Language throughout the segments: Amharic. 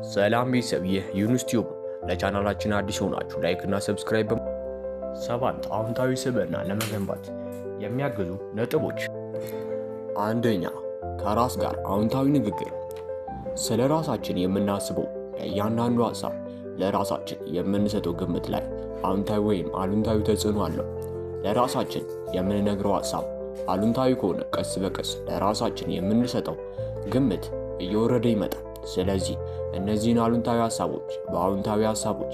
ሰላም ቤተሰብ፣ ይህ ዩኑስ ቲዩብ። ለቻናላችን አዲስ ሆናችሁ ላይክ እና ሰብስክራይብ። 7 አዎንታዊ ስብዕና ለመገንባት የሚያግዙ ነጥቦች። አንደኛ፣ ከራስ ጋር አዎንታዊ ንግግር። ስለ ራሳችን የምናስበው እያንዳንዱ ሀሳብ ለራሳችን የምንሰጠው ግምት ላይ አዎንታዊ ወይም አሉንታዊ ተጽዕኖ አለው። ለራሳችን የምንነግረው ሀሳብ አሉንታዊ ከሆነ ቀስ በቀስ ለራሳችን የምንሰጠው ግምት እየወረደ ይመጣል። ስለዚህ እነዚህን አሉንታዊ ሀሳቦች በአዎንታዊ ሀሳቦች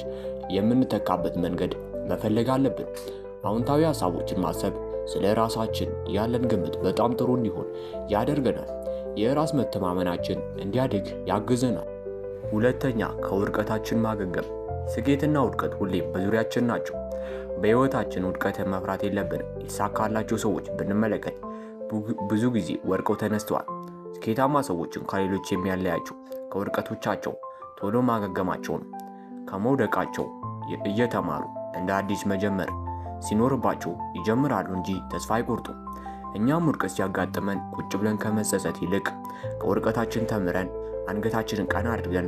የምንተካበት መንገድ መፈለግ አለብን። አዎንታዊ ሀሳቦችን ማሰብ ስለ ራሳችን ያለን ግምት በጣም ጥሩ እንዲሆን ያደርገናል። የራስ መተማመናችን እንዲያድግ ያግዘናል። ሁለተኛ፣ ከውድቀታችን ማገገም። ስኬትና ውድቀት ሁሌም በዙሪያችን ናቸው። በሕይወታችን ውድቀትን መፍራት የለብንም። የተሳካላቸው ሰዎች ብንመለከት ብዙ ጊዜ ወድቀው ተነስተዋል። ስኬታማ ሰዎችን ከሌሎች የሚያለያቸው ከውድቀቶቻቸው ቶሎ ማገገማቸው ነው። ከመውደቃቸው እየተማሩ እንደ አዲስ መጀመር ሲኖርባቸው ይጀምራሉ እንጂ ተስፋ አይቆርጡም። እኛም ውድቀት ሲያጋጥመን ቁጭ ብለን ከመጸጸት ይልቅ ከውድቀታችን ተምረን አንገታችንን ቀና አድርገን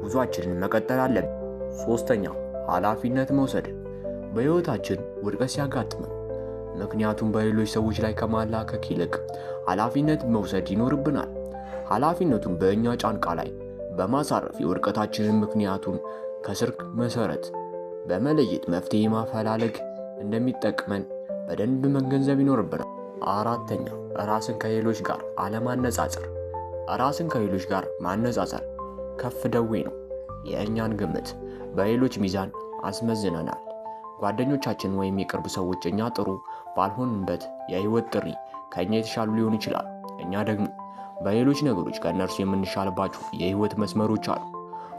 ጉዟችንን መቀጠል አለብን። ሶስተኛ፣ ኃላፊነት መውሰድ። በሕይወታችን ውድቀት ሲያጋጥመን ምክንያቱም በሌሎች ሰዎች ላይ ከማላከክ ይልቅ ኃላፊነት መውሰድ ይኖርብናል። ኃላፊነቱን በእኛ ጫንቃ ላይ በማሳረፍ የውድቀታችንን ምክንያቱን ከስር መሰረት በመለየት መፍትሄ ማፈላለግ እንደሚጠቅመን በደንብ መገንዘብ ይኖርብናል። አራተኛ፣ ራስን ከሌሎች ጋር አለማነጻጸር። ራስን ከሌሎች ጋር ማነጻጸር ከፍ ደዌ ነው። የእኛን ግምት በሌሎች ሚዛን አስመዝነናል። ጓደኞቻችን ወይም የቅርብ ሰዎች እኛ ጥሩ ባልሆንበት የህይወት ጥሪ ከእኛ የተሻሉ ሊሆኑ ይችላሉ። እኛ ደግሞ በሌሎች ነገሮች ከእነርሱ የምንሻልባቸው የህይወት መስመሮች አሉ።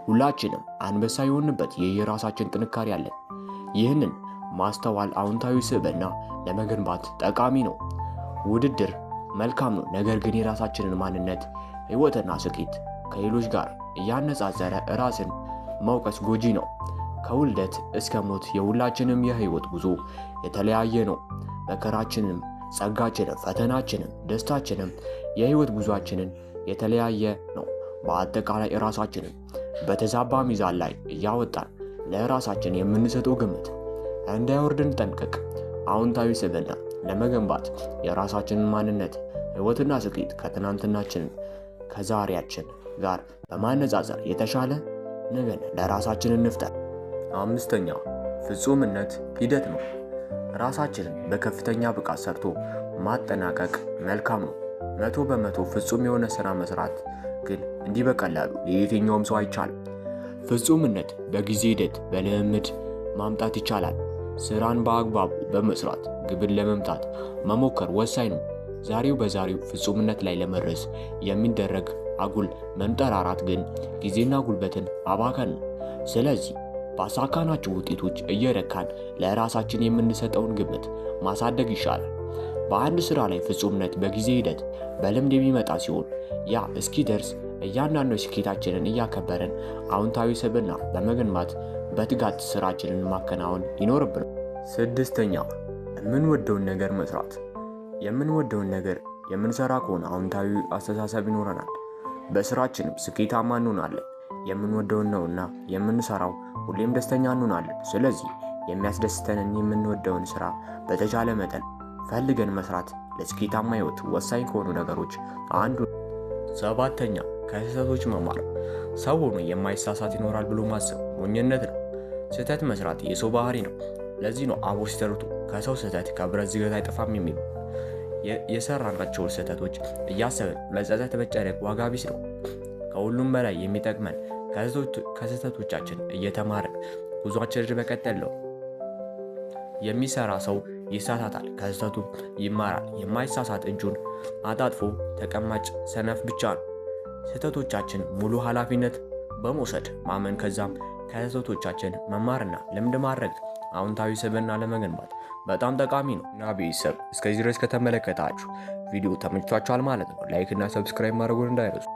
ሁላችንም አንበሳ የሆንበት የየራሳችን ጥንካሬ አለን። ይህንን ማስተዋል አዎንታዊ ስብዕና ለመገንባት ጠቃሚ ነው። ውድድር መልካም ነው፣ ነገር ግን የራሳችንን ማንነት፣ ህይወትና ስኬት ከሌሎች ጋር እያነጻጸረ ራስን መውቀስ ጎጂ ነው። ከውልደት እስከ ሞት የሁላችንም የህይወት ጉዞ የተለያየ ነው። መከራችንም፣ ጸጋችንም፣ ፈተናችንም፣ ደስታችንም የህይወት ጉዟችንን የተለያየ ነው። በአጠቃላይ ራሳችንን በተዛባ ሚዛን ላይ እያወጣን ለራሳችን የምንሰጠው ግምት እንዳይወርድ እንጠንቀቅ። አዎንታዊ ስብዕና ለመገንባት የራሳችንን ማንነት፣ ህይወትና ስኬት ከትናንትናችን ከዛሬያችን ጋር በማነጻጸር የተሻለ ነገር ለራሳችን እንፍጠር። አምስተኛ፣ ፍጹምነት ሂደት ነው። ራሳችንን በከፍተኛ ብቃት ሰርቶ ማጠናቀቅ መልካም ነው። 100% ፍጹም የሆነ ስራ መስራት ግን እንዲህ በቀላሉ ለየትኛውም ሰው አይቻልም። ፍጹምነት በጊዜ ሂደት በልምምድ ማምጣት ይቻላል። ስራን በአግባቡ በመስራት ግብን ለመምታት መሞከር ወሳኝ ነው። ዛሬው በዛሬው ፍጹምነት ላይ ለመድረስ የሚደረግ አጉል መንጠራራት ግን ጊዜና ጉልበትን ማባከን ነው። ስለዚህ ባሳካናቸው ውጤቶች እየረካን ለራሳችን የምንሰጠውን ግምት ማሳደግ ይሻላል። በአንድ ስራ ላይ ፍጹምነት በጊዜ ሂደት በልምድ የሚመጣ ሲሆን ያ እስኪደርስ እያንዳንዱ ስኬታችንን እያከበረን አዎንታዊ ስብዕና ለመገንባት በትጋት ስራችንን ማከናወን ይኖርብናል። ስድስተኛ፣ የምንወደውን ነገር መስራት። የምንወደውን ነገር የምንሰራ ከሆነ አዎንታዊ አስተሳሰብ ይኖረናል። በስራችንም ስኬታማ እንሆናለን። የምንወደውን ነውና የምንሰራው ሁሌም ደስተኛ እንሆናለን። ስለዚህ የሚያስደስተንን የምንወደውን ስራ በተቻለ መጠን ፈልገን መስራት ለስኬታማ ህይወት ወሳኝ ከሆኑ ነገሮች አንዱ። ሰባተኛ፣ ከስህተቶች መማር። ሰው ሆኖ የማይሳሳት ይኖራል ብሎ ማሰብ ሞኝነት ነው። ስህተት መስራት የሰው ባህሪ ነው። ለዚህ ነው አበው ሲተርቱ ከሰው ስህተት ከብረት ዝገት አይጠፋም የሚሉ። የሰራናቸውን ስህተቶች እያሰብን መጸጸት መጨነቅ ዋጋ ቢስ ነው። ከሁሉም በላይ የሚጠቅመን ከስህተቶቻችን እየተማረን ጉዟችንን መቀጠል ነው። የሚሰራ ሰው ይሳሳታል፣ ከስህተቱ ይማራል። የማይሳሳት እጁን አጣጥፎ ተቀማጭ ሰነፍ ብቻ ነው። ስህተቶቻችን ሙሉ ኃላፊነት በመውሰድ ማመን፣ ከዛም ከስህተቶቻችን መማርና ልምድ ማድረግ አዎንታዊ ስብዕና ለመገንባት በጣም ጠቃሚ ነው። እና ቤተሰብ እስከዚህ ድረስ ከተመለከታችሁ ቪዲዮ ተመችቷችኋል ማለት ነው። ላይክ እና ሰብስክራይብ ማድረጉን እንዳይረሱ።